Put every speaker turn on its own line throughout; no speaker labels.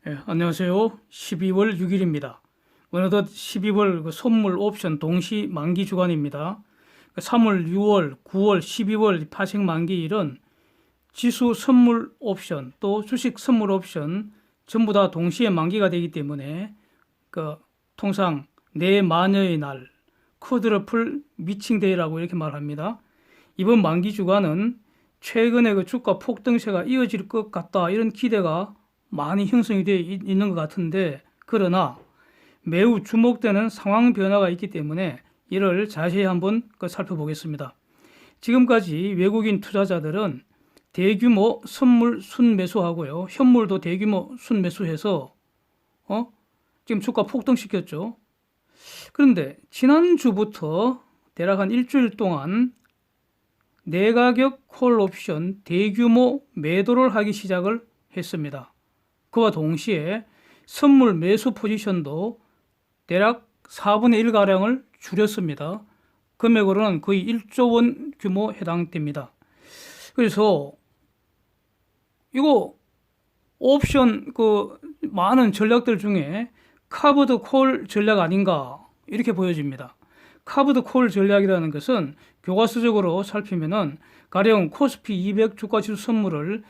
안녕하세요. 12월 6일입니다. 어느덧 12월 선물 옵션 동시 만기 주간입니다. 3월, 6월, 9월, 12월 파생 만기일은 지수 선물 옵션 또 주식 선물 옵션 전부 다 동시에 만기가 되기 때문에 통상 내 마녀의 날, 쿼드러플 미칭데이라고 이렇게 말합니다. 이번 만기 주간은 최근에 주가 폭등세가 이어질 것 같다 이런 기대가 많이 형성이 되어 있는 것 같은데, 그러나 매우 주목되는 상황 변화가 있기 때문에 이를 자세히 한번 살펴보겠습니다. 지금까지 외국인 투자자들은 대규모 선물 순매수하고요, 현물도 대규모 순매수해서 지금 주가 폭등시켰죠. 그런데 지난주부터 대략 한 일주일 동안 내가격 콜 옵션 대규모 매도를 하기 시작을 했습니다. 그와 동시에 선물 매수 포지션도 대략 4분의 1가량을 줄였습니다. 금액으로는 거의 1조 원 규모 해당됩니다. 그래서 이거 옵션 많은 전략들 중에 카브드 콜 전략 아닌가 이렇게 보여집니다. 카브드 콜 전략이라는 것은 교과서적으로 살피면은 가령 코스피 200 주가지수 선물을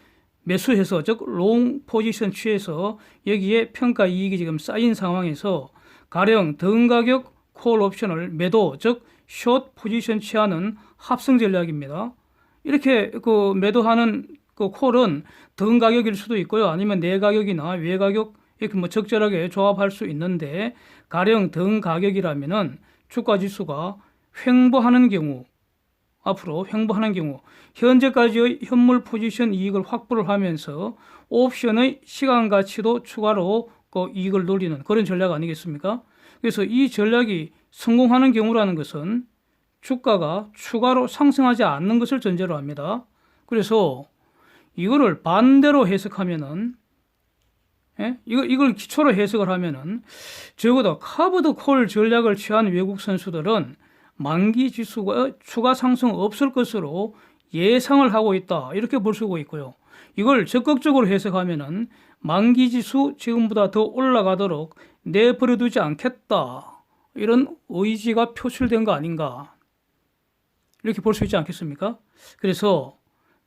매수해서, 즉 롱 포지션 취해서 여기에 평가 이익이 지금 쌓인 상황에서 가령 등가격 콜 옵션을 매도, 즉 숏 포지션 취하는 합성 전략입니다. 이렇게 매도하는 콜은 등가격일 수도 있고요, 아니면 내가격이나 외가격 이렇게 적절하게 조합할 수 있는데, 가령 등가격이라면은 주가 지수가 횡보하는 경우, 앞으로 횡보하는 경우 현재까지의 현물 포지션 이익을 확보를 하면서 옵션의 시간 가치도 추가로 이익을 노리는 그런 전략 아니겠습니까? 그래서 이 전략이 성공하는 경우라는 것은 주가가 추가로 상승하지 않는 것을 전제로 합니다. 그래서 이거를 반대로 해석하면은, 이걸 기초로 해석을 하면은, 적어도 카브드 콜 전략을 취한 외국 선수들은 만기 지수가 추가 상승 없을 것으로 예상을 하고 있다 이렇게 볼 수가 있고요. 이걸 적극적으로 해석하면은 만기 지수 지금보다 더 올라가도록 내버려두지 않겠다 이런 의지가 표출된 거 아닌가 이렇게 볼 수 있지 않겠습니까? 그래서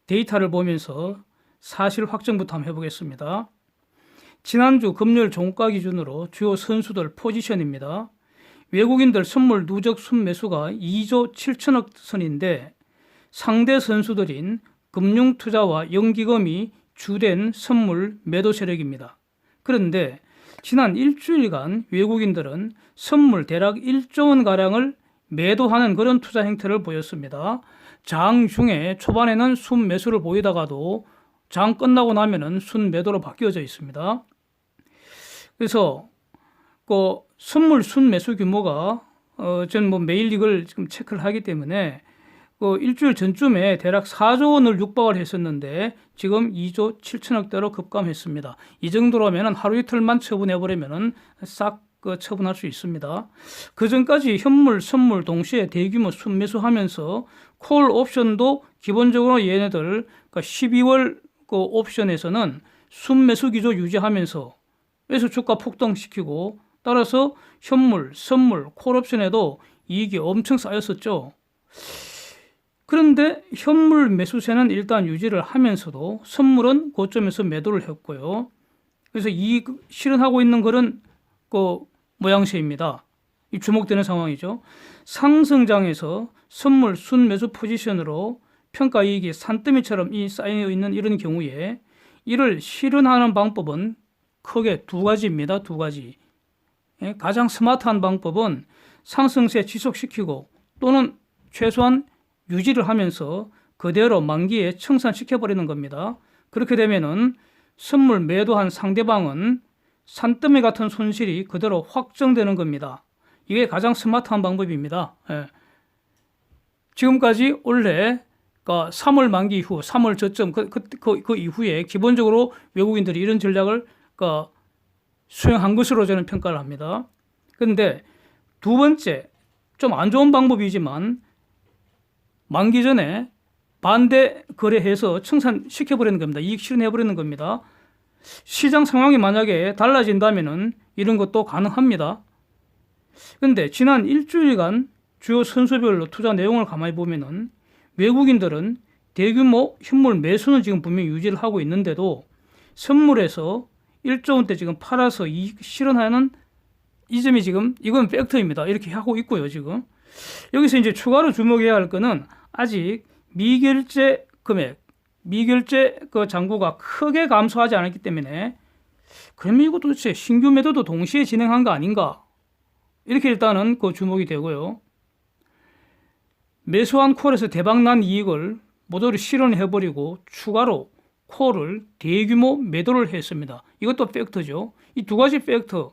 데이터를 보면서 사실 확정부터 한번 해보겠습니다. 지난주 금요일 종가 기준으로 주요 선수들 포지션입니다. 외국인들 선물 누적 순매수가 2조 7천억 선인데 상대 선수들인 금융투자와 연기금이 주된 선물 매도 세력입니다. 그런데 지난 일주일간 외국인들은 선물 대략 1조 원가량을 매도하는 그런 투자 행태를 보였습니다. 장 중에 초반에는 순매수를 보이다가도 장 끝나고 나면은 순매도로 바뀌어져 있습니다. 그래서 선물 순매수 규모가 전 매일 이걸 지금 체크를 하기 때문에 일주일 전쯤에 대략 4조 원을 육박을 했었는데 지금 2조 7천억대로 급감했습니다. 이 정도라면 하루 이틀만 처분해버리면 싹 처분할 수 있습니다. 그 전까지 현물, 선물 동시에 대규모 순매수하면서 콜 옵션도 기본적으로 얘네들 12월 옵션에서는 순매수 기조 유지하면서 그래서 주가 폭등시키고, 따라서 현물, 선물, 콜옵션에도 이익이 엄청 쌓였었죠. 그런데 현물 매수세는 일단 유지를 하면서도 선물은 고점에서 매도를 했고요. 그래서 이익 실현하고 있는 그런 모양새입니다. 이 주목되는 상황이죠. 상승장에서 선물 순매수 포지션으로 평가 이익이 산더미처럼 쌓여 있는 이런 경우에 이를 실현하는 방법은 크게 두 가지입니다. 두 가지. 가장 스마트한 방법은 상승세 지속시키고 또는 최소한 유지를 하면서 그대로 만기에 청산시켜버리는 겁니다. 그렇게 되면은 선물 매도한 상대방은 산더미 같은 손실이 그대로 확정되는 겁니다. 이게 가장 스마트한 방법입니다. 지금까지 원래 3월 만기 이후, 3월 저점 그 이후에 기본적으로 외국인들이 이런 전략을 수행한 것으로 저는 평가를 합니다. 그런데 두 번째, 좀 안 좋은 방법이지만 만기 전에 반대 거래해서 청산시켜버리는 겁니다. 이익 실현해버리는 겁니다. 시장 상황이 만약에 달라진다면은 이런 것도 가능합니다. 근데 지난 일주일간 주요 선수별로 투자 내용을 가만히 보면은 외국인들은 대규모 현물 매수는 지금 분명히 유지를 하고 있는데도 선물에서 1조 원대 지금 팔아서 이익 실현하는 이 점이 지금 이건 팩트입니다. 이렇게 하고 있고요, 지금. 여기서 이제 추가로 주목해야 할 거는 아직 미결제 금액, 미결제 그 잔고가 크게 감소하지 않았기 때문에 그러면 이거 도대체 신규 매도도 동시에 진행한 거 아닌가? 이렇게 일단은 그 주목이 되고요. 매수한 콜에서 대박난 이익을 모조리 실현해버리고 추가로 콜을 대규모 매도를 했습니다. 이것도 팩트죠. 이 두 가지 팩트.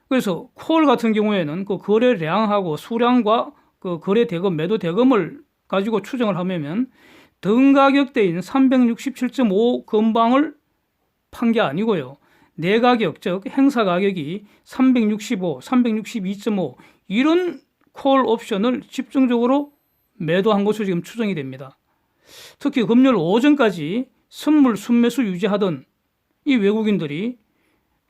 그래서 콜 같은 경우에는 그 거래량하고 수량과 그 거래 대금, 매도 대금을 가지고 추정을 하면 등 가격대인 367.5 근방을 판 게 아니고요. 내 가격, 즉 행사 가격이 365, 362.5 이런 콜 옵션을 집중적으로 매도한 것으로 지금 추정이 됩니다. 특히 금요일 오전까지 선물 순매수 유지하던 이 외국인들이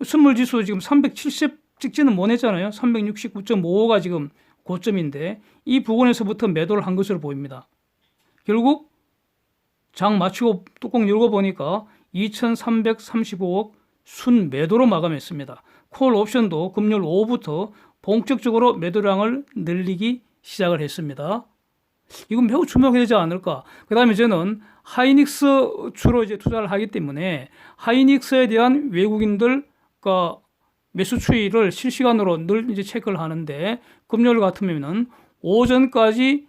선물 지수 지금 370 찍지는 못했잖아요. 369.55가 지금 고점인데 이 부분에서부터 매도를 한 것으로 보입니다. 결국 장 마치고 뚜껑 열고 보니까 2,335억 순매도로 마감했습니다. 콜 옵션도 금요일 오후부터 본격적으로 매도량을 늘리기 시작을 했습니다. 이건 매우 주목해야 되지 않을까. 그 다음에 저는 하이닉스 주로 이제 투자를 하기 때문에 하이닉스에 대한 외국인들과 매수 추이를 실시간으로 늘 이제 체크를 하는데 금요일 같으면은 오전까지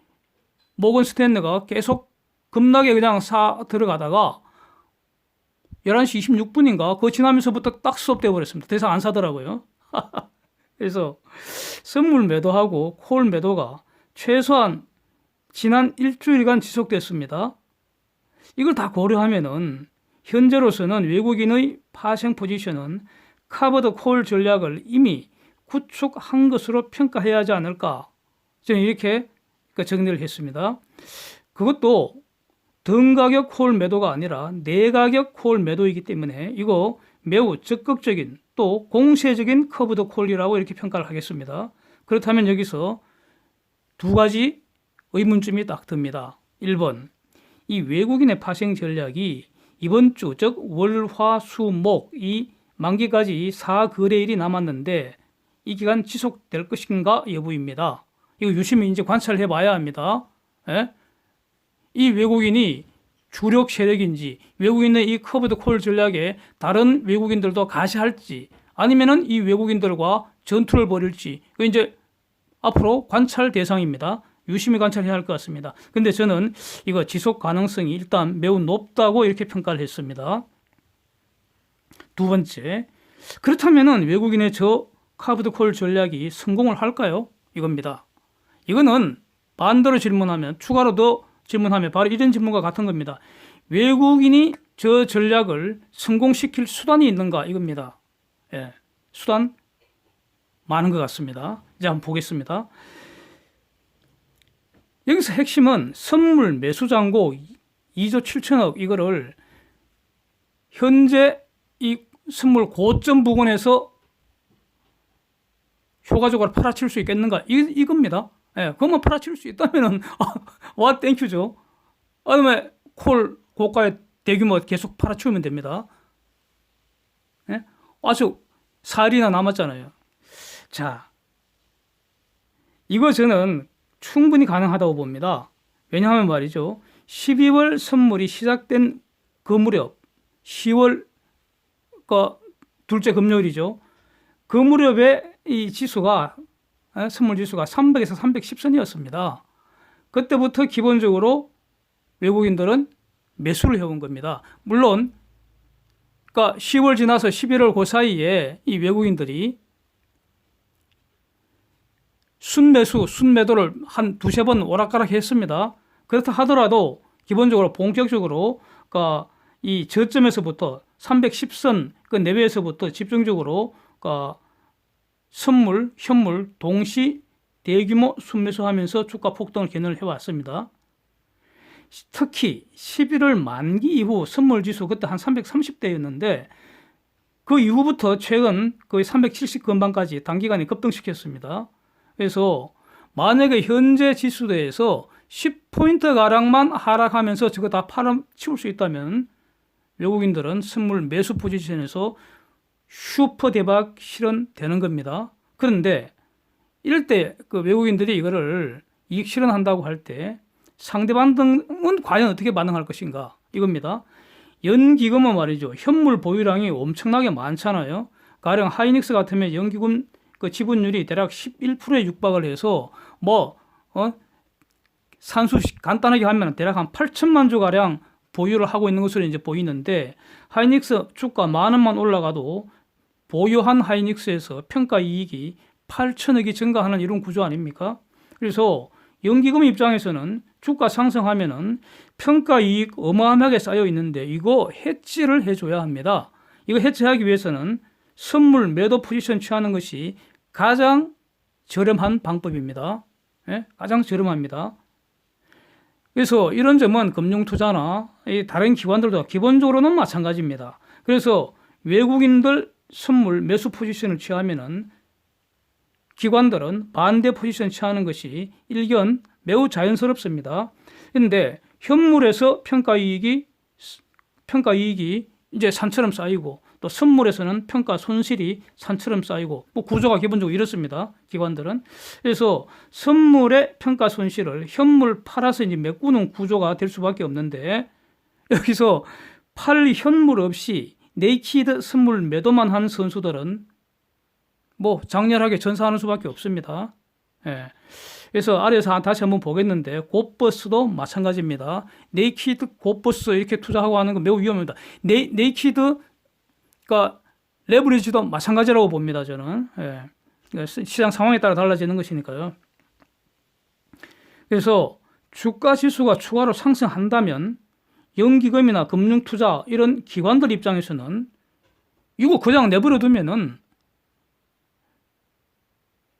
모건 스탠리가 계속 급락에 그냥 사 들어가다가 11시 26분인가 그거 지나면서부터 딱 스톱돼 버렸습니다. 더 이상 안 사더라고요. 그래서 선물 매도하고 콜 매도가 최소한 지난 일주일간 지속됐습니다. 이걸 다 고려하면은 현재로서는 외국인의 파생 포지션은 카버드 콜 전략을 이미 구축한 것으로 평가해야 하지 않을까. 저는 이렇게 정리를 했습니다. 그것도 등 가격 콜 매도가 아니라 내 가격 콜 매도이기 때문에 이거 매우 적극적인 또 공세적인 커브드 콜이라고 이렇게 평가를 하겠습니다. 그렇다면 여기서 두 가지 의문점이 딱 듭니다. 1번, 이 외국인의 파생 전략이 이번 주, 즉 월, 화, 수, 목 이 만기까지 4거래일이 남았는데 이 기간 지속될 것인가 여부입니다. 이거 유심히 이제 관찰해 봐야 합니다. 예? 이 외국인이 주력 세력인지 외국인의 이 커브드 콜 전략에 다른 외국인들도 가시할지 아니면은 이 외국인들과 전투를 벌일지 그 이제 앞으로 관찰 대상입니다. 유심히 관찰해야 할 것 같습니다. 근데 저는 이거 지속 가능성이 일단 매우 높다고 이렇게 평가를 했습니다. 두 번째, 그렇다면은 외국인의 저 카브드 콜 전략이 성공을 할까요? 이겁니다. 이거는 반대로 질문하면 추가로 더 질문하면 바로 이런 질문과 같은 겁니다. 외국인이 저 전략을 성공시킬 수단이 있는가 이겁니다. 예, 수단 많은 것 같습니다. 이제 한번 보겠습니다. 여기서 핵심은 선물 매수 잔고 2조 7천억 이거를 현재 이 선물 고점 부근에서 효과적으로 팔아칠 수 있겠는가 이겁니다. 예, 그것만 팔아칠 수 있다면은 와 땡큐죠. 그다음에 콜 고가에 대규모 계속 팔아치우면 됩니다. 예? 아주 4일이나 남았잖아요. 자, 이거 저는 충분히 가능하다고 봅니다. 왜냐하면 말이죠. 12월 선물이 시작된 그 무렵 10월 둘째 금요일이죠. 그 무렵에 이 지수가 선물 지수가 300에서 310선이었습니다. 그때부터 기본적으로 외국인들은 매수를 해온 겁니다. 물론 그러니까 10월 지나서 11월 그 사이에 이 외국인들이 순매수, 순매도를 한 두세 번 오락가락 했습니다. 그렇다 하더라도 기본적으로 본격적으로 그러니까 이 저점에서부터 310선 그 내외에서부터 집중적으로 그러니까 선물, 현물 동시 대규모 순매수하면서 주가 폭등을 견인을 해왔습니다. 특히 11월 만기 이후 선물 지수 그때 한 330대였는데 그 이후부터 최근 거의 370근방까지 단기간에 급등시켰습니다. 그래서 만약에 현재 지수대에서 10포인트 가량만 하락하면서 저거 다 팔아치울 수 있다면 외국인들은 선물 매수 포지션에서 슈퍼 대박 실현되는 겁니다. 그런데 이럴 때 그 외국인들이 이거를 이익 실현한다고 할 때 상대방은 과연 어떻게 반응할 것인가 이겁니다. 연기금은 말이죠. 현물 보유량이 엄청나게 많잖아요. 가령 하이닉스 같으면 연기금 그 지분율이 대략 11%에 육박을 해서 산수 간단하게 하면 대략 한 8천만 주 가량 보유를 하고 있는 것으로 이제 보이는데 하이닉스 주가 10,000원만 올라가도 보유한 하이닉스에서 평가 이익이 8천억이 증가하는 이런 구조 아닙니까? 그래서 연기금 입장에서는 주가 상승하면은 평가 이익 어마어마하게 쌓여 있는데 이거 해지를 해줘야 합니다. 이거 해지하기 위해서는 선물 매도 포지션 취하는 것이 가장 저렴한 방법입니다. 예? 가장 저렴합니다. 그래서 이런 점은 금융투자나 다른 기관들도 기본적으로는 마찬가지입니다. 그래서 외국인들 선물 매수 포지션을 취하면은 기관들은 반대 포지션 취하는 것이 일견 매우 자연스럽습니다. 그런데 현물에서 평가 이익이 이제 산처럼 쌓이고 또 선물에서는 평가 손실이 산처럼 쌓이고 뭐 구조가 기본적으로 이렇습니다. 기관들은. 그래서 선물의 평가 손실을 현물 팔아서 이제 메꾸는 구조가 될 수밖에 없는데 여기서 팔 현물 없이 네이키드 선물 매도만 하는 선수들은 뭐 장렬하게 전사하는 수밖에 없습니다. 예. 그래서 아래에서 다시 한번 보겠는데 곧버스도 마찬가지입니다. 네이키드 곧버스 이렇게 투자하고 하는 건 매우 위험합니다. 네이키드가 레버리지도 마찬가지라고 봅니다. 저는. 예. 시장 상황에 따라 달라지는 것이니까요. 그래서 주가 지수가 추가로 상승한다면 연기금이나 금융투자 이런 기관들 입장에서는 이거 그냥 내버려 두면은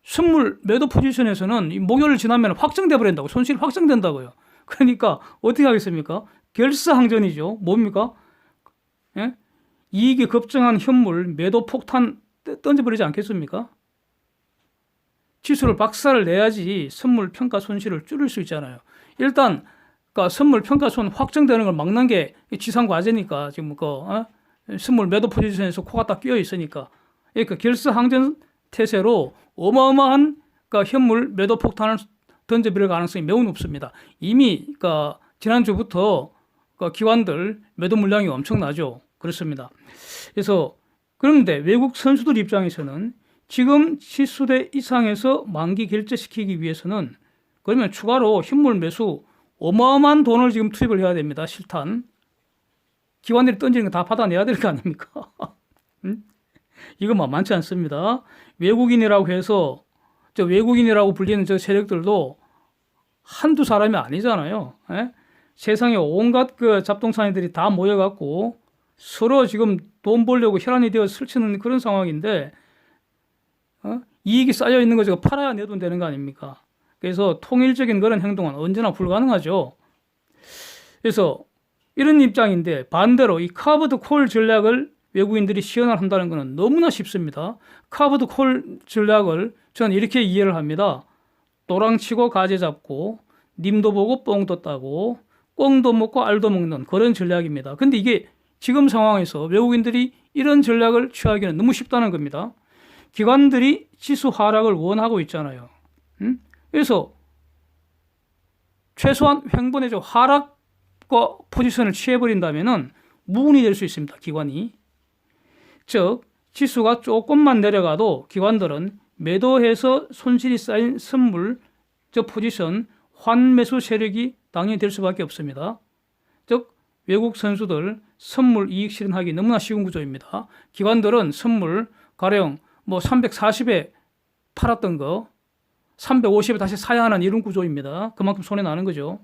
선물 매도 포지션에서는 이 목요일 지나면 확정돼 버린다고 손실이 확정된다고요. 그러니까 어떻게 하겠습니까? 결사항전이죠. 뭡니까? 예? 이익이 급증한 현물 매도 폭탄 던져버리지 않겠습니까? 지수를 박살을 내야지 선물 평가 손실을 줄일 수 있잖아요. 일단 그러니까 선물 평가 손 확정되는 걸 막는 게 지상 과제니까 지금 선물 매도 포지션에서 코가 딱 끼어 있으니까 그러니까 결사항전 태세로 어마어마한 그러니까 현물 매도 폭탄을 던져버릴 가능성이 매우 높습니다. 이미 그러니까 지난주부터 그러니까 기관들 매도 물량이 엄청나죠. 그렇습니다. 그래서 그런데 외국 선수들 입장에서는 지금 지수대 이상에서 만기 결제시키기 위해서는 그러면 추가로 현물 매수 어마어마한 돈을 지금 투입을 해야 됩니다. 실탄. 기관들이 던지는 거 다 받아내야 될 거 아닙니까? 이거 만만치 않습니다. 외국인이라고 해서 저 외국인이라고 불리는 저 세력들도 한두 사람이 아니잖아요. 예? 세상에 온갖 그 잡동사니들이 다 모여갖고 서로 지금 돈 벌려고 혈안이 되어 설치는 그런 상황인데 이익이 쌓여 있는 거 저거 팔아야 내 돈 되는 거 아닙니까? 그래서 통일적인 그런 행동은 언제나 불가능하죠. 그래서 이런 입장인데 반대로 이 카브드 콜 전략을 외국인들이 시연을 한다는 것은 너무나 쉽습니다. 카브드 콜 전략을 저는 이렇게 이해를 합니다. 도랑치고 가재 잡고 님도 보고 뽕도 따고 꽁도 먹고 알도 먹는 그런 전략입니다. 근데 이게 지금 상황에서 외국인들이 이런 전략을 취하기는 너무 쉽다는 겁니다. 기관들이 지수 하락을 원하고 있잖아요. 그래서 최소한 횡보내죠. 하락과 포지션을 취해버린다면 무운이 될 수 있습니다. 기관이. 즉 지수가 조금만 내려가도 기관들은 매도해서 손실이 쌓인 선물 저 포지션 환매수 세력이 당연히 될 수밖에 없습니다. 즉 외국 선수들 선물 이익 실현하기 너무나 쉬운 구조입니다. 기관들은 선물 가령 뭐 340에 팔았던 거 350에 다시 사야 하는 이런 구조입니다. 그만큼 손해 나는 거죠.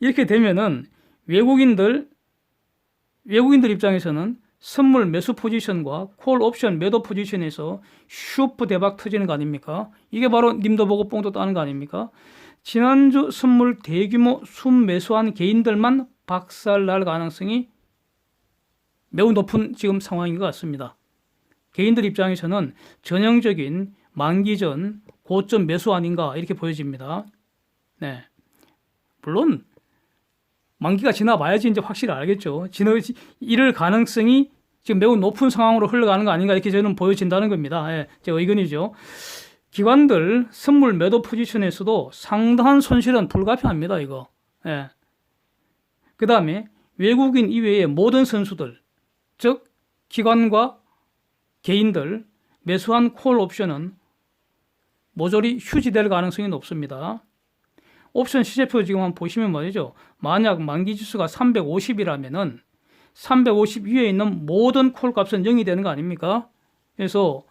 이렇게 되면은 외국인들 입장에서는 선물 매수 포지션과 콜 옵션 매도 포지션에서 슈퍼 대박 터지는 거 아닙니까? 이게 바로 님도 보고 뽕도 따는 거 아닙니까? 지난주 선물 대규모 순매수한 개인들만 박살날 가능성이 매우 높은 지금 상황인 것 같습니다. 개인들 입장에서는 전형적인 만기 전 고점 매수 아닌가 이렇게 보여집니다. 네. 물론 만기가 지나봐야지 이제 확실히 알겠죠. 이럴 가능성이 지금 매우 높은 상황으로 흘러가는 거 아닌가 이렇게 저는 보여진다는 겁니다. 예, 제 의견이죠. 기관들 선물 매도 포지션에서도 상당한 손실은 불가피합니다. 이거. 예. 그 다음에 외국인 이외의 모든 선수들, 즉 기관과 개인들 매수한 콜 옵션은 모조리 휴지될 가능성이 높습니다. 옵션 시세표 지금 한번 보시면 말이죠. 만약 만기 지수가 350이라면은 350 위에 있는 모든 콜 값은 0이 되는 거 아닙니까? 그래서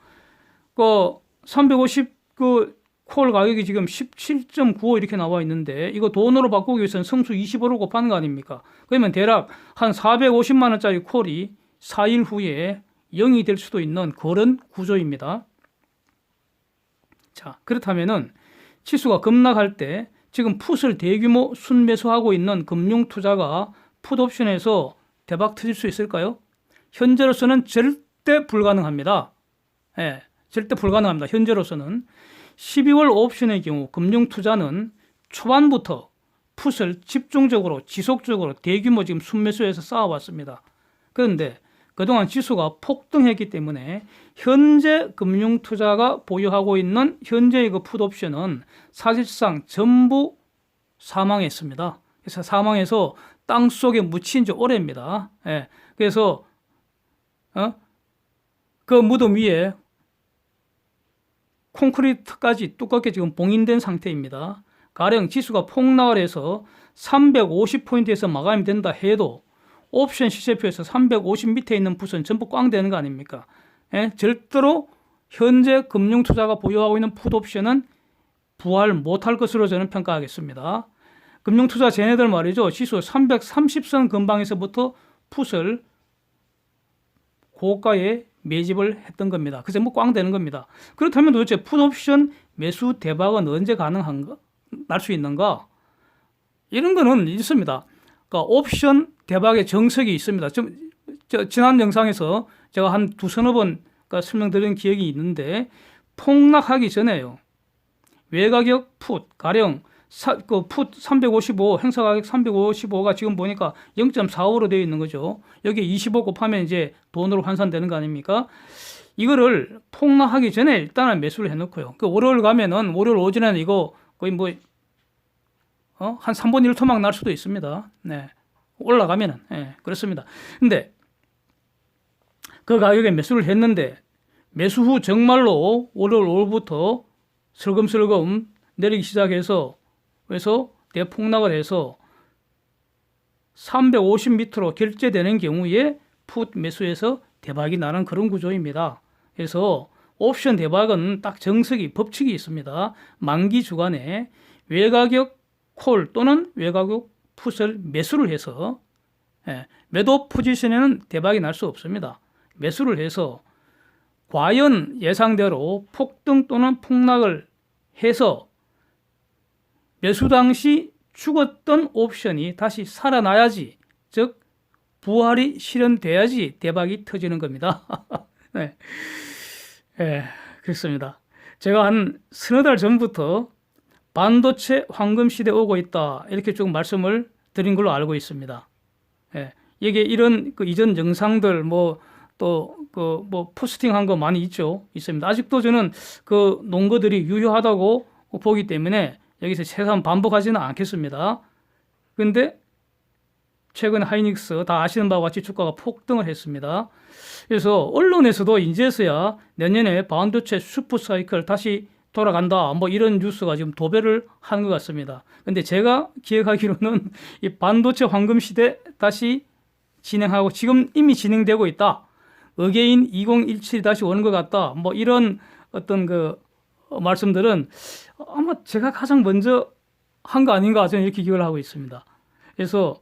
그 350 그 콜 가격이 지금 17.95 이렇게 나와 있는데 이거 돈으로 바꾸기 위해서는 성수 25로 곱하는 거 아닙니까? 그러면 대략 한 450만 원짜리 콜이 4일 후에 0이 될 수도 있는 그런 구조입니다. 자, 그렇다면은 지수가 급락할 때 지금 풋을 대규모 순매수하고 있는 금융투자가 풋옵션에서 대박 터질 수 있을까요? 현재로서는 절대 불가능합니다. 예, 절대 불가능합니다. 현재로서는 12월 옵션의 경우 금융투자는 초반부터 풋을 집중적으로 지속적으로 대규모 지금 순매수해서 쌓아왔습니다. 그런데 그동안 지수가 폭등했기 때문에 현재 금융투자가 보유하고 있는 현재의 그 풋옵션은 사실상 전부 사망했습니다. 그래서 사망해서 땅속에 묻힌 지 오래입니다. 예, 그래서 그 무덤 위에 콘크리트까지 두껍게 지금 봉인된 상태입니다. 가령 지수가 폭락을 해서 350포인트에서 마감이 된다 해도 옵션 시세표에서 350 밑에 있는 풋은 전부 꽝 되는 거 아닙니까? 예? 절대로 현재 금융투자가 보유하고 있는 풋옵션은 부활 못할 것으로 저는 평가하겠습니다. 금융투자 쟤네들 말이죠. 지수 330선 근방에서부터 풋을 고가에 매집을 했던 겁니다. 그래서 뭐 꽝 되는 겁니다. 그렇다면 도대체 풋옵션 매수 대박은 언제 가능한가? 날 수 있는가? 이런 거는 있습니다. 그러니까 옵션 대박의 정석이 있습니다. 지난 영상에서 제가 한 두서너 번 설명드린 기억이 있는데 폭락하기 전에요. 외가격 풋, 가령 풋 355, 행사가격 355가 지금 보니까 0.45로 되어 있는 거죠. 여기 25 곱하면 이제 돈으로 환산되는 거 아닙니까? 이거를 폭락하기 전에 일단은 매수를 해놓고요. 그 월요일 가면은 월요일 오전에는 이거 거의 뭐 한 3분 1토막 날 수도 있습니다. 네. 올라가면은. 네, 그렇습니다. 근데 그 가격에 매수를 했는데 매수 후 정말로 월요일 오후부터 슬금슬금 내리기 시작해서 그래서 대폭락을 해서 350m로 결제되는 경우에 풋 매수에서 대박이 나는 그런 구조입니다. 그래서 옵션 대박은 딱 정석이 법칙이 있습니다. 만기 주간에 외가격 콜 또는 외가격 풋을 매수를 해서 매도 포지션에는 대박이 날 수 없습니다. 매수를 해서 과연 예상대로 폭등 또는 폭락을 해서 매수 당시 죽었던 옵션이 다시 살아나야지, 즉 부활이 실현돼야지 대박이 터지는 겁니다. 네. 그렇습니다. 제가 한 서너 달 전부터 반도체 황금 시대 오고 있다 이렇게 쭉 말씀을 드린 걸로 알고 있습니다. 이게 이런 그 이전 영상들 포스팅한 거 많이 있습니다. 아직도 저는 그 논거들이 유효하다고 보기 때문에 여기서 최소한 반복하지는 않겠습니다. 그런데 최근 하이닉스 다 아시는 바와 같이 주가가 폭등을 했습니다. 그래서 언론에서도 이제서야 내년에 반도체 슈퍼사이클 다시 돌아간다 뭐 이런 뉴스가 지금 도배를 하는 것 같습니다. 근데 제가 기억하기로는 이 반도체 황금 시대 다시 진행하고 지금 이미 진행되고 있다. 어게인 2017 다시 오는 것 같다. 뭐 이런 어떤 그 말씀들은 아마 제가 가장 먼저 한 거 아닌가 저는 이렇게 기억을 하고 있습니다. 그래서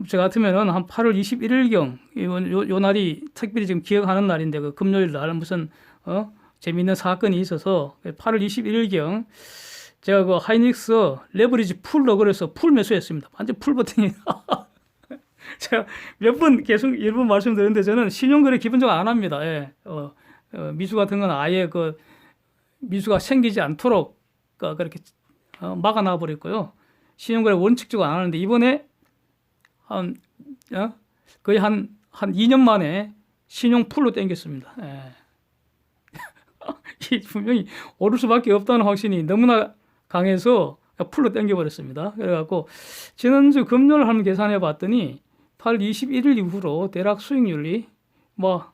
저 같으면은 한 8월 21일경 요 날이 특별히 지금 기억하는 날인데 그 금요일 날 무슨 재미있는 사건이 있어서 8월 21일경 제가 그 하이닉스 레버리지 풀로 그래서 풀 매수했습니다. 완전 풀 버튼이 제가 몇 번 계속 여러 번 말씀드렸는데 저는 신용거래 기본적으로 안 합니다. 예. 미수 같은 건 아예 그 미수가 생기지 않도록 그렇게 막아놔 버렸고요. 신용거래 원칙적으로 안 하는데 이번에 한 거의 한 2년 만에 신용 풀로 땡겼습니다. 예. 이 분명히 오를 수밖에 없다는 확신이 너무나 강해서 풀로 땡겨버렸습니다. 그래갖고 지난주 금요일 한번 계산해 봤더니 8월 21일 이후로 대략 수익률이 뭐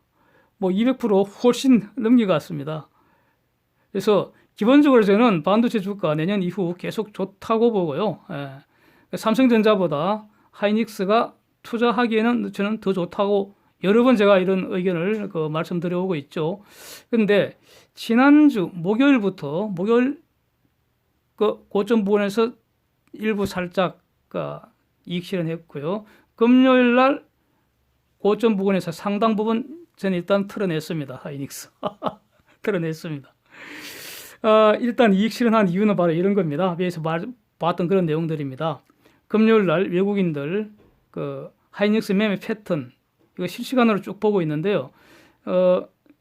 200% 훨씬 넘겨갔습니다. 그래서 기본적으로 저는 반도체 주가 내년 이후 계속 좋다고 보고요. 예. 삼성전자보다 하이닉스가 투자하기에는 저는 더 좋다고 여러 번 제가 이런 의견을 말씀드려오고 있죠. 그런데 지난주 목요일부터 목요일 고점 부분에서 일부 살짝 이익 실현했고요. 금요일 날 고점 부분에서 상당 부분 저는 일단 털어냈습니다. 하이닉스 털어냈습니다. 일단 이익 실현한 이유는 바로 이런 겁니다. 위에서 봤던 그런 내용들입니다. 금요일 날 외국인들 하이닉스 매매 패턴 이거 실시간으로 쭉 보고 있는데요.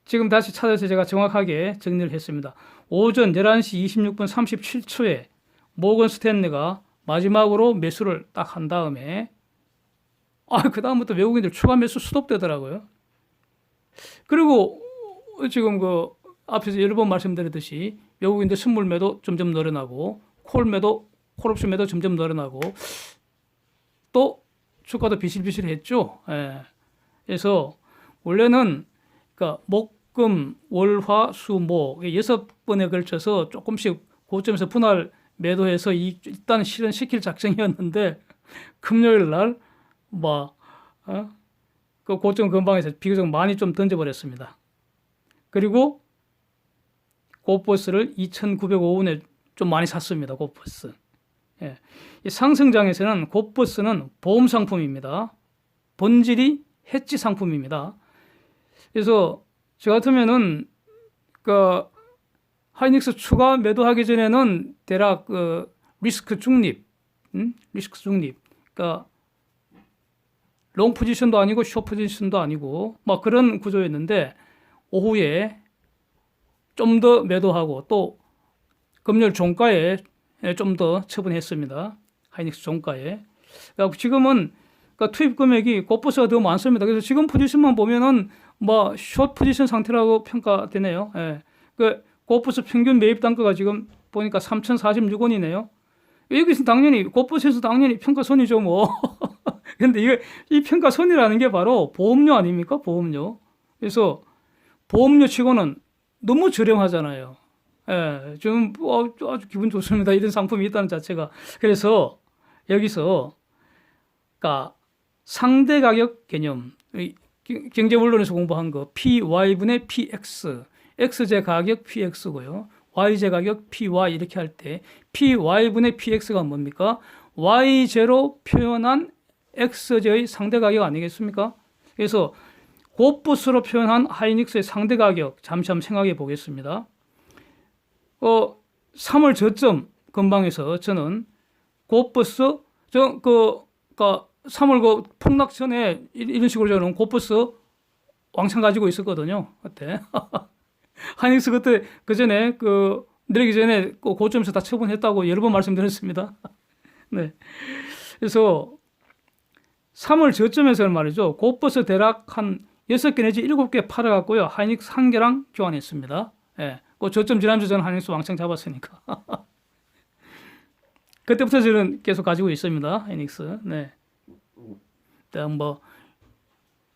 지금 다시 찾아서 제가 정확하게 정리를 했습니다. 오전 11시 26분 37초에 모건 스탠리가 마지막으로 매수를 딱 한 다음에 그 다음부터 외국인들 추가 매수 스톱되더라고요. 그리고 지금 앞에서 여러 번 말씀드렸듯이 외국인들 선물 매도 점점 늘어나고 콜옵션 매도 점점 늘어나고 또 주가도 비실비실했죠. 예. 그래서 원래는 목, 금, 월, 화, 수, 목 6번에 걸쳐서 조금씩 고점에서 분할 매도해서 일단 실현시킬 작정이었는데 금요일 날 그 고점 근방에서 비교적 많이 좀 던져버렸습니다. 그리고 고버스를 2,905원에 좀 많이 샀습니다. 고버스. 예. 이 상승장에서는 고버스는 보험 상품입니다. 본질이 해지 상품입니다. 그래서 저 같으면은 하이닉스 추가 매도하기 전에는 대략 리스크 중립, 롱 포지션도 아니고 숏 포지션도 아니고 그런 구조였는데 오후에 좀 더 매도하고 또 금요일 종가에 좀 더 처분했습니다. 하이닉스 종가에. 지금은 투입 금액이 고버스가 더 많습니다. 그래서 지금 포지션만 보면은 숏 포지션 상태라고 평가되네요. 예. 고버스 평균 매입 단가가 지금 보니까 3,046원이네요. 여기서 당연히 고버스에서 당연히 평가선이죠 뭐. 근데 이 평가선이라는 게 바로 보험료 아닙니까? 보험료. 그래서 보험료 치고는 너무 저렴하잖아요. 예. 좀 아주 기분 좋습니다. 이런 상품이 있다는 자체가. 그래서 여기서 상대 가격 개념, 경제원론에서 공부한 거 PY분의 PX, XJ 가격 PX고요. YJ 가격 PY 이렇게 할 때 PY분의 PX가 뭡니까? YJ로 표현한 XJ의 상대 가격 아니겠습니까? 그래서 고버스로 표현한 하이닉스의 상대 가격 잠시 한번 생각해 보겠습니다. 3월 저점 근방에서 저는 고버스 3월 폭락 전에 이런 식으로 저는 고버스 왕창 가지고 있었거든요. 그때 하이닉스 그때 그전에 내리기 전에 고점에서 다 처분했다고 여러 번 말씀드렸습니다. 네. 그래서 3월 저점에서는 말이죠. 고버스 대략 한 6개 내지 7개 팔아갖고요. 하이닉스 1개랑 교환했습니다. 예. 그 저점 지나면서 저는 하이닉스 왕창 잡았으니까. 그때부터 저는 계속 가지고 있습니다. 하이닉스. 네. 일단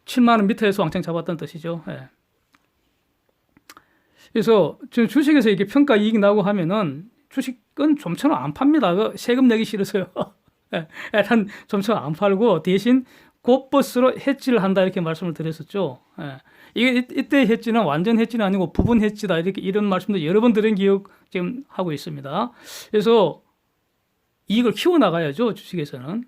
7만원 밑에서 왕창 잡았던 뜻이죠. 예. 그래서 지금 주식에서 이렇게 평가 이익이 나고 하면은 주식은 좀처럼 안 팝니다. 세금 내기 싫어서요. 일단 좀처럼 안 팔고 대신 고버스로 해지를 한다 이렇게 말씀을 드렸었죠. 예. 이때 해지는 완전 해지는 아니고 부분 해지다 이런 말씀도 여러 번 드린 기억 지금 하고 있습니다. 그래서 이익을 키워 나가야죠 주식에서는.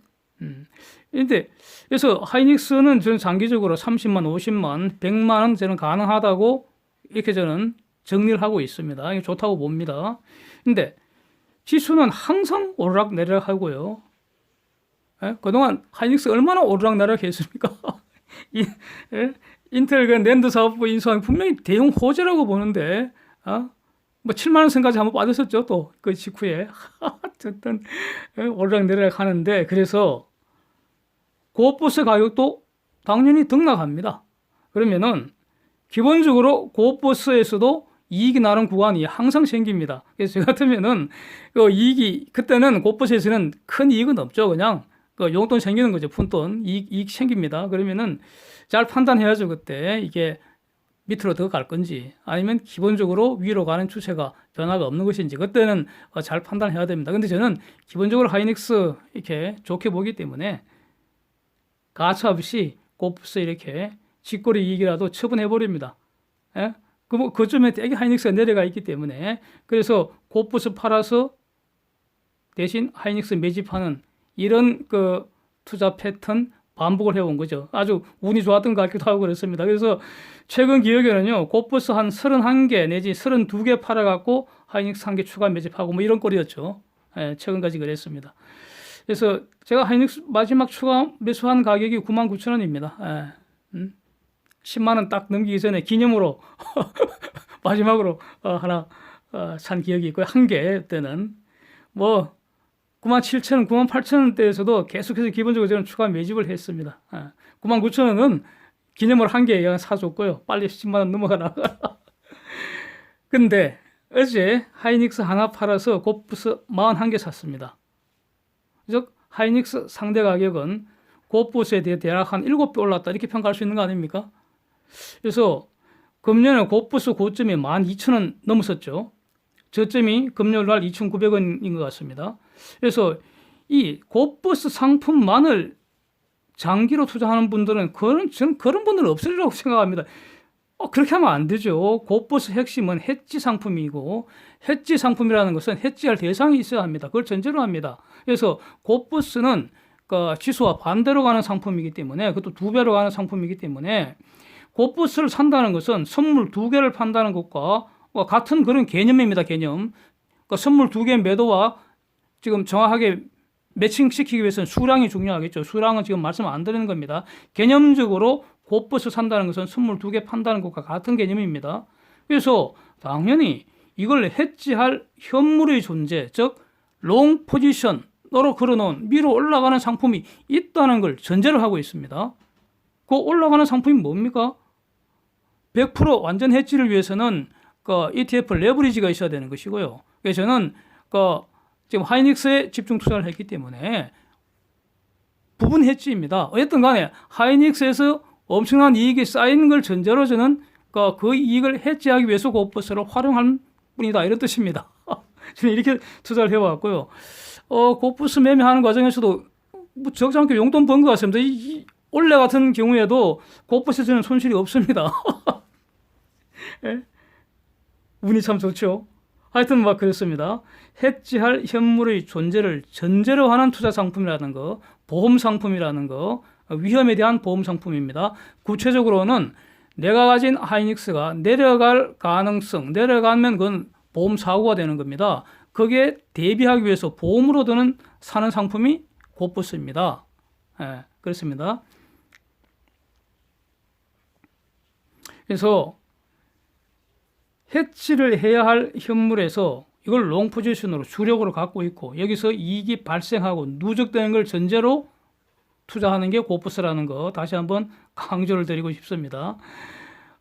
그런데 그래서 하이닉스는 저는 장기적으로 30만, 50만, 100만 원 저는 가능하다고 이렇게 저는 정리를 하고 있습니다. 이게 좋다고 봅니다. 근데 지수는 항상 오르락 내리락 하고요. 예? 그동안 하이닉스 얼마나 오르락내락 했습니까? 예? 인텔 그 낸드 사업부 인수하기 분명히 대형 호재라고 보는데, 뭐 7만 원 선까지 한번 빠졌었죠. 또 그 직후에 어쨌든 오르락내락 하는데, 그래서 고버스 가격도 당연히 등락합니다. 그러면은 기본적으로 고버스에서도 이익이 나는 구간이 항상 생깁니다. 그래서 저 같으면은 그 이익이 그때는 고버스에서는 큰 이익은 없죠. 그냥 그 용돈 생기는 거죠. 푼돈 이익 생깁니다. 그러면은 잘 판단해야죠. 그때 이게 밑으로 더 갈 건지 아니면 기본적으로 위로 가는 추세가 변화가 없는 것인지 그때는 잘 판단해야 됩니다. 근데 저는 기본적으로 하이닉스 이렇게 좋게 보기 때문에 가차 없이 고버스 이렇게 직거래 이익이라도 처분해 버립니다. 예? 그쯤에 되게 하이닉스가 내려가 있기 때문에 그래서 고버스 팔아서 대신 하이닉스 매집하는 이런 그 투자 패턴 반복을 해온 거죠. 아주 운이 좋았던 것 같기도 하고 그렇습니다. 그래서 최근 기억에는요, 고버스 한 31개 내지 32개 팔아갖고 하이닉스 1개 추가 매집하고 뭐 이런 꼴이었죠. 예, 최근까지 그랬습니다. 그래서 제가 하이닉스 마지막 추가 매수한 가격이 99,000원입니다. 예, 10만 원 딱 넘기기 전에 기념으로 마지막으로 하나 산 기억이 있고요. 한 개 때는 뭐 97,000원, 98,000원대에서도 계속해서 기본적으로 저는 추가 매집을 했습니다. 99,000원은 기념으로 한 개 사줬고요. 빨리 10만 원 넘어가라. 근데 어제 하이닉스 하나 팔아서 고버스 41개 샀습니다. 즉 하이닉스 상대 가격은 고버스에 대해 대략 한 7배 올랐다 이렇게 평가할 수 있는 거 아닙니까? 그래서 금년에 고버스 고점이 12,000원 넘었었죠. 저점이 금요일 날 2,900원인 것 같습니다. 그래서 이 고버스 상품만을 장기로 투자하는 분들은 저는 그런 분들은 없으리라고 생각합니다. 그렇게 하면 안 되죠. 고버스 핵심은 해지 상품이고 해지 상품이라는 것은 해지할 대상이 있어야 합니다. 그걸 전제로 합니다. 그래서 고버스는 그 지수와 반대로 가는 상품이기 때문에 그것도 2배로 가는 상품이기 때문에 고버스를 산다는 것은 선물 2개를 판다는 것과 같은 그런 개념입니다. 개념. 그러니까 선물 2개 매도와 지금 정확하게 매칭시키기 위해서는 수량이 중요하겠죠. 수량은 지금 말씀 안 드리는 겁니다. 개념적으로 고버스 산다는 것은 선물 2개 판다는 것과 같은 개념입니다. 그래서 당연히 이걸 해지할 현물의 존재, 즉 롱 포지션으로 걸어놓은 위로 올라가는 상품이 있다는 걸 전제를 하고 있습니다. 그 올라가는 상품이 뭡니까? 100% 완전 해지를 위해서는 그 ETF 레버리지가 있어야 되는 것이고요. 그래서 저는 그 지금 하이닉스에 집중 투자를 했기 때문에 부분 해지입니다. 어쨌든 간에 하이닉스에서 엄청난 이익이 쌓인 걸 전제로 저는 그 이익을 해지하기 위해서 고버스를 활용한 뿐이다 이런 뜻입니다. 저는 이렇게 투자를 해왔고요. 고버스 매매하는 과정에서도 뭐 적지 않게 용돈 번 것 같습니다. 올해 같은 경우에도 고버스에서는 손실이 없습니다. 예? 운이 참 좋죠. 하여튼 막 그렇습니다. 해지할 현물의 존재를 전제로 하는 투자 상품이라는 거, 보험 상품이라는 거, 위험에 대한 보험 상품입니다. 구체적으로는 내가 가진 하이닉스가 내려갈 가능성, 내려가면 그건 보험 사고가 되는 겁니다. 거기에 대비하기 위해서 보험으로 드는 사는 상품이 고버스입니다. 예, 그렇습니다. 그래서 해지를 해야 할 현물에서 이걸 롱 포지션으로 주력으로 갖고 있고 여기서 이익이 발생하고 누적되는 걸 전제로 투자하는 게 고버스라는 거 다시 한번 강조를 드리고 싶습니다.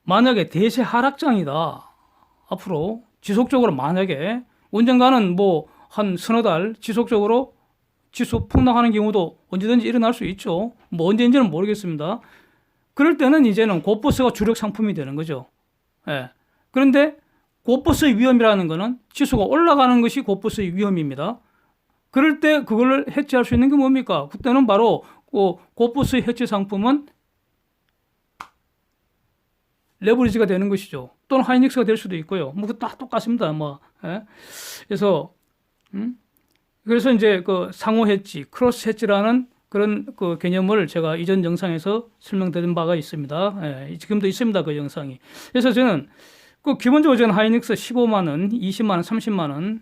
만약에 대세 하락장이다. 앞으로 지속적으로 만약에 언젠가는 뭐 한 서너 달 지속적으로 지수 폭락하는 경우도 언제든지 일어날 수 있죠. 뭐 언제인지는 모르겠습니다. 그럴 때는 이제는 고버스가 주력 상품이 되는 거죠. 예. 그런데 고버스의 위험이라는 것은 지수가 올라가는 것이 고버스의 위험입니다. 그럴 때 그걸 해지할 수 있는 게 뭡니까? 그때는 바로 고버스의 해지 상품은 레버리지가 되는 것이죠. 또는 하이닉스가 될 수도 있고요. 뭐 다 똑같습니다. 뭐. 예? 그래서 이제 그 상호 해지, 크로스 해지라는 그런 그 개념을 제가 이전 영상에서 설명드린 바가 있습니다. 예, 지금도 있습니다. 그 영상이. 그래서 저는 기본적으로 저는 하이닉스 15만 원, 20만 원, 30만 원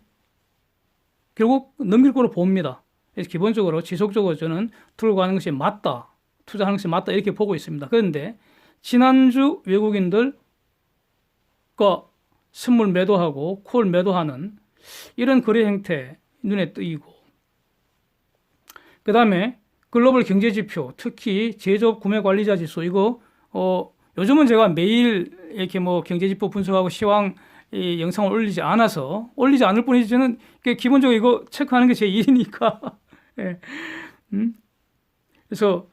결국 넘길 거로 봅니다. 그래서 기본적으로 지속적으로 저는 들고 가는 것이 맞다. 투자하는 것이 맞다. 이렇게 보고 있습니다. 그런데 지난주 외국인들과 선물 매도하고 콜 매도하는 이런 거래 행태 눈에 띄고, 그 다음에 글로벌 경제지표, 특히 제조업 구매관리자 지수, 이거 요즘은 제가 매일 이렇게 뭐 경제지표 분석하고 시황 이 영상을 올리지 않을 뿐이지, 저는 기본적으로 이거 체크하는 게 제 일이니까. 예. 그래서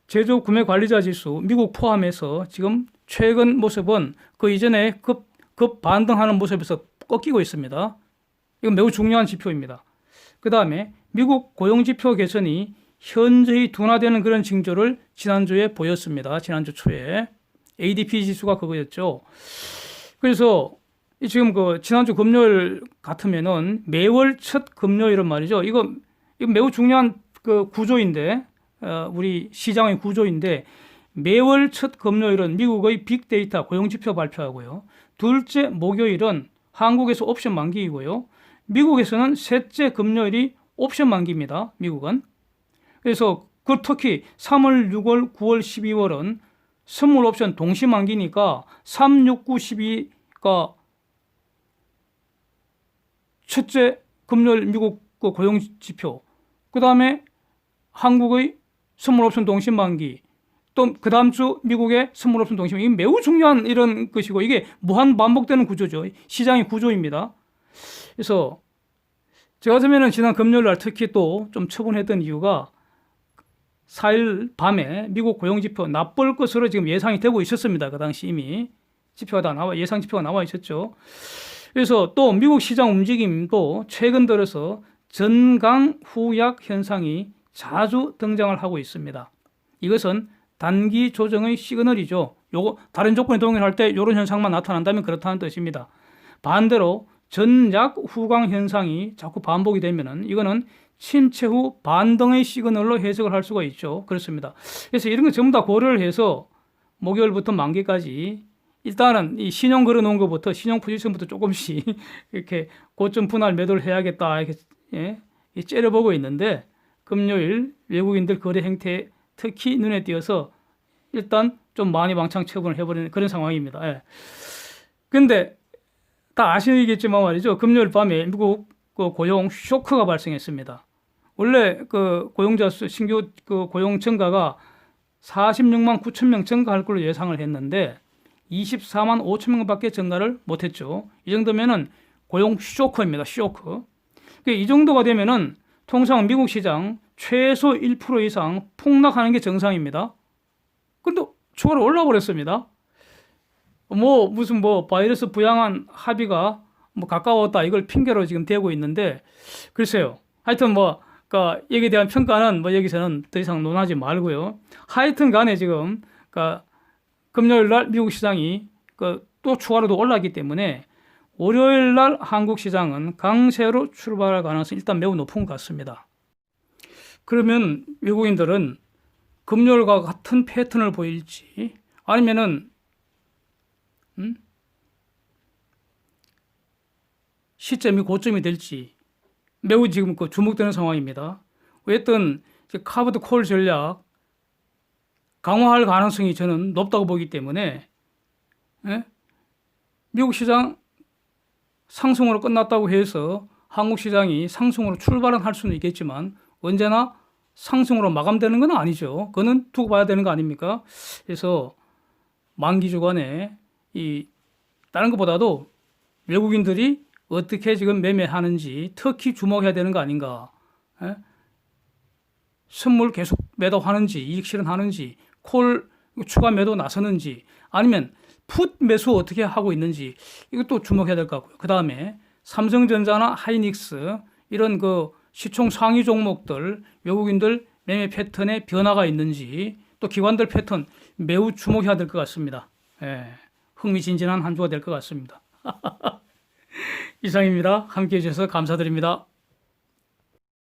제조업 구매관리자 지수, 미국 포함해서 지금 최근 모습은 그 이전에 급 반등하는 모습에서 꺾이고 있습니다. 이건 매우 중요한 지표입니다. 그 다음에 미국 고용지표 개선이 현저히 둔화되는 그런 징조를 지난주에 보였습니다. 지난주 초에 ADP 지수가 그거였죠. 그래서 지금 그 지난주 금요일 같으면은 매월 첫 금요일은 말이죠. 이거 매우 중요한 그 구조인데, 우리 시장의 구조인데, 매월 첫 금요일은 미국의 빅데이터 고용지표 발표하고요. 둘째 목요일은 한국에서 옵션 만기이고요. 미국에서는 셋째 금요일이 옵션 만기입니다. 미국은. 그래서 특히 3월, 6월, 9월, 12월은 선물 옵션 동시 만기니까 3, 6, 9, 12가 첫째 금요일 미국 그 고용지표, 그 다음에 한국의 선물 옵션 동시 만기, 또 그 다음 주 미국의 선물 옵션 동시 만기. 이게 매우 중요한 이런 것이고, 이게 무한 반복되는 구조죠. 시장의 구조입니다. 그래서 저 같으면은 지난 금요일 날 특히 또 좀 처분했던 이유가 4일 밤에 미국 고용지표 나쁠 것으로 지금 예상이 되고 있었습니다. 그 당시 이미 지표가 예상 지표가 나와 있었죠. 그래서 또 미국 시장 움직임도 최근 들어서 전강 후약 현상이 자주 등장을 하고 있습니다. 이것은 단기 조정의 시그널이죠. 요거 다른 조건에 동일할 때 이런 현상만 나타난다면 그렇다는 뜻입니다. 반대로 전약 후강 현상이 자꾸 반복이 되면은 이거는 침체 후 반등의 시그널로 해석을 할 수가 있죠. 그렇습니다. 그래서 이런 거 전부 다 고려를 해서 목요일부터 만기까지 일단은 이 신용 걸어 놓은 것부터, 신용 포지션부터 조금씩 이렇게 고점 분할 매도를 해야겠다, 이렇게 째려보고 있는데, 금요일 외국인들 거래 행태 특히 눈에 띄어서 일단 좀 많이 왕창 처분을 해버리는 그런 상황입니다. 예. 근데 다 아시겠지만 말이죠. 금요일 밤에 미국 그 고용 쇼크가 발생했습니다. 원래 그 고용자 수, 신규 그 고용 증가가 46만 9천 명 증가할 걸로 예상을 했는데 24만 5천 명밖에 증가를 못했죠. 이 정도면은 고용 쇼크입니다. 쇼크. 이 정도가 되면은 통상 미국 시장 최소 1% 이상 폭락하는 게 정상입니다. 근데 추가로 올라 버렸습니다. 무슨 바이러스 부양한 합의가 가까웠다, 이걸 핑계로 지금 대고 있는데, 글쎄요. 하여튼 그러니까 여기에 대한 평가는 여기서는 더 이상 논하지 말고요. 하여튼 간에 지금 금요일 날 미국 시장이 또 추가로도 올랐기 때문에 월요일 날 한국 시장은 강세로 출발할 가능성이 일단 매우 높은 것 같습니다. 그러면 외국인들은 금요일과 같은 패턴을 보일지, 아니면은 시점이 고점이 될지 매우 지금 주목되는 상황입니다. 어쨌든 카보드 콜 전략 강화할 가능성이 저는 높다고 보기 때문에, 미국 시장 상승으로 끝났다고 해서 한국 시장이 상승으로 출발은 할 수는 있겠지만 언제나 상승으로 마감되는 건 아니죠. 그거는 두고 봐야 되는 거 아닙니까? 그래서 만기 주간에 다른 것보다도 외국인들이 어떻게 지금 매매하는지 특히 주목해야 되는 거 아닌가. 선물 계속 매도하는지, 이익 실현하는지, 콜 추가 매도 나서는지, 아니면 풋 매수 어떻게 하고 있는지, 이것도 주목해야 될 것 같고요. 그 다음에 삼성전자나 하이닉스 이런 시총 상위 종목들 외국인들 매매 패턴에 변화가 있는지, 또 기관들 패턴 매우 주목해야 될 것 같습니다. 흥미진진한 한 주가 될 것 같습니다. 이상입니다. 함께해 주셔서 감사드립니다.